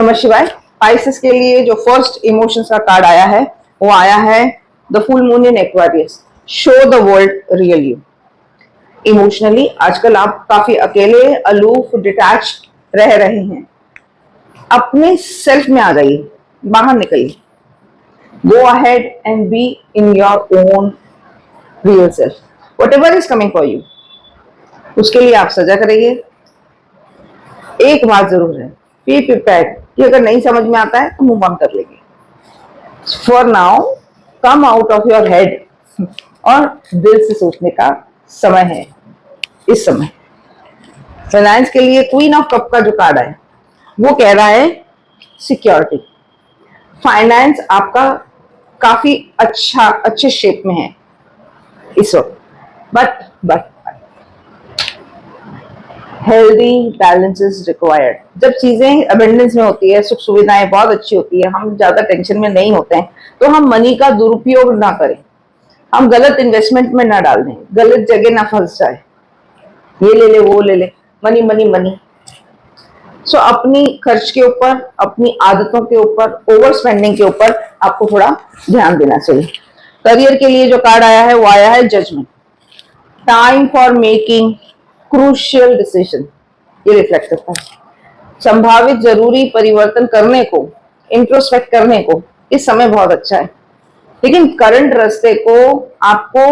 नमः शिवाय। पाइसेस के लिए जो फर्स्ट इमोशंस का कार्ड आया है वो आया है the full moon in Aquarius. Show the world real you. Emotionally आजकल आप काफी अकेले, अलूफ, डिटैच्ड रह रहे हैं। अपने सेल्फ में आ जाइए, बाहर निकलिए। Go ahead and be in your own real self. What ever is coming for you, उसके लिए आप सजग रहिए। एक बात जरूर है, बी प्रिपेयर्ड कि अगर नहीं समझ में आता है तो मूव ऑन कर लेंगे। For now come out of your head और दिल से सोचने का समय है इस समय। फाइनेंस के लिए क्वीन ऑफ कप का जो कार्ड है वो कह रहा है सिक्योरिटी। फाइनेंस आपका काफी अच्छे शेप में है इस वक्त, but healthy balance is required. जब चीजें अबेंडेंस में होती है, सुख सुविधाएं बहुत अच्छी होती है, हम ज्यादा टेंशन में नहीं होते हैं, तो हम मनी का दुरुपयोग ना करें, हम गलत इन्वेस्टमेंट में ना डाल दें, गलत जगह ना फंस जाए, ये ले ले वो ले ले, मनी मनी मनी। सो अपनी खर्च के ऊपर, अपनी आदतों के ऊपर, ओवर स्पेंडिंग के ऊपर आपको थोड़ा ध्यान देना चाहिए। करियर के लिए जो कार्ड आया है वो आया है judgement. Time for making crucial decision, ये रिफ्लेक्ट करता है संभावित जरूरी परिवर्तन करने को, इंट्रोस्पेक्ट करने को इस समय बहुत अच्छा है। लेकिन करंट रास्ते को आपको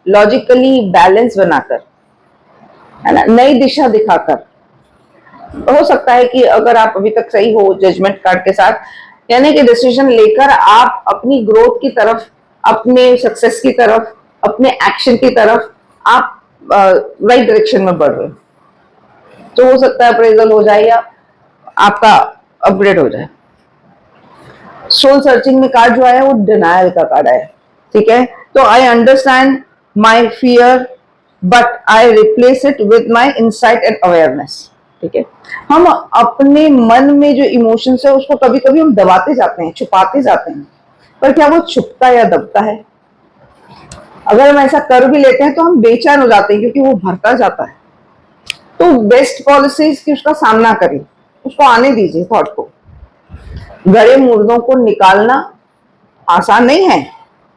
लॉजिकली बैलेंस बनाकर, है ना, नई दिशा दिखाकर, हो सकता है कि अगर आप अभी तक सही हो जजमेंट कार्ड के साथ, यानी कि डिसीजन लेकर आप अपनी ग्रोथ की तरफ, अपने सक्सेस की तरफ, अपने एक्शन की तरफ आप राइट डायरेक्शन में बढ़ रहे हो, तो हो सकता है अप्रेजल हो जाए या आपका अपग्रेड हो जाए। सोल सर्चिंग में कार्ड जो आया है वो डिनायल का कार्ड है, ठीक है। तो I understand my fear but I replace it with my insight and awareness, ठीक है। हम अपने मन में जो इमोशंस है उसको कभी कभी हम दबाते जाते हैं, छुपाते जाते हैं, पर क्या वो छुपता या दबता है? अगर हम ऐसा कर भी लेते हैं तो हम बेचैन हो जाते हैं क्योंकि वो भरता जाता है। तो बेस्ट पॉलिसी की उसका सामना करें, उसको आने दीजिए थॉट को। गड़े मुर्दों को निकालना आसान नहीं है,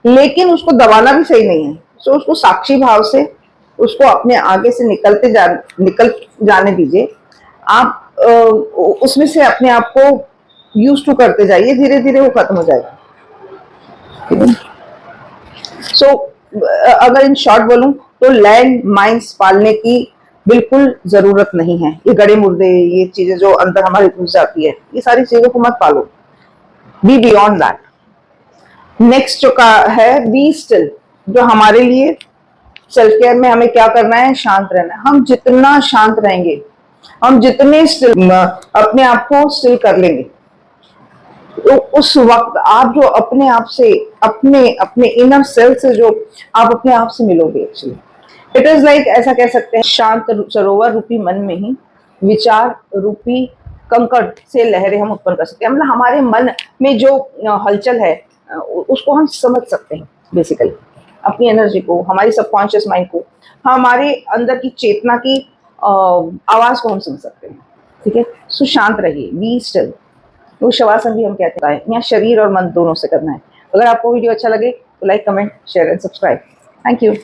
लेकिन उसको दबाना भी सही नहीं है। तो उसको साक्षी भाव से उसको अपने आगे से निकल जाने दीजिए। आप उसमें से अपने आप को यूज टू करते जाइए, धीरे धीरे वो खत्म हो जाएगा। सो अगर इन शॉर्ट बोलूं तो लैंड माइंस पालने की बिल्कुल जरूरत नहीं है। ये गड़े मुर्दे, ये चीजें जो अंदर हमारे घुस जाती है, ये सारी चीजों को मत पालो। B beyond that. नेक्स्ट जो का है बी स्टिल, जो हमारे लिए सेल्फ केयर में हमें क्या करना है, शांत रहना है। हम जितना शांत रहेंगे, हम जितने स्टिल अपने आप को स्टिल कर लेंगे, तो उस वक्त आप जो अपने आप से, अपने अपने इनर सेल्फ से जो आप अपने आप से मिलोगे, एक्चुअली इट इज लाइक, ऐसा कह सकते हैं, शांत सरोवर रूपी मन में ही विचार रूपी कंकड़ से लहरें हम उत्पन्न कर सकते हैं। मतलब हमारे मन में जो हलचल है उसको हम समझ सकते हैं बेसिकली, अपनी एनर्जी को, हमारी सबकॉन्शियस माइंड को, हमारे अंदर की चेतना की आवाज को हम सुन सकते हैं, ठीक है। सो शांत रहिए, बी स्टिल। वो शवासन भी हम कहते हैं, यहाँ शरीर और मन दोनों से करना है। अगर आपको वीडियो अच्छा लगे तो like, comment, share and subscribe. Thank you.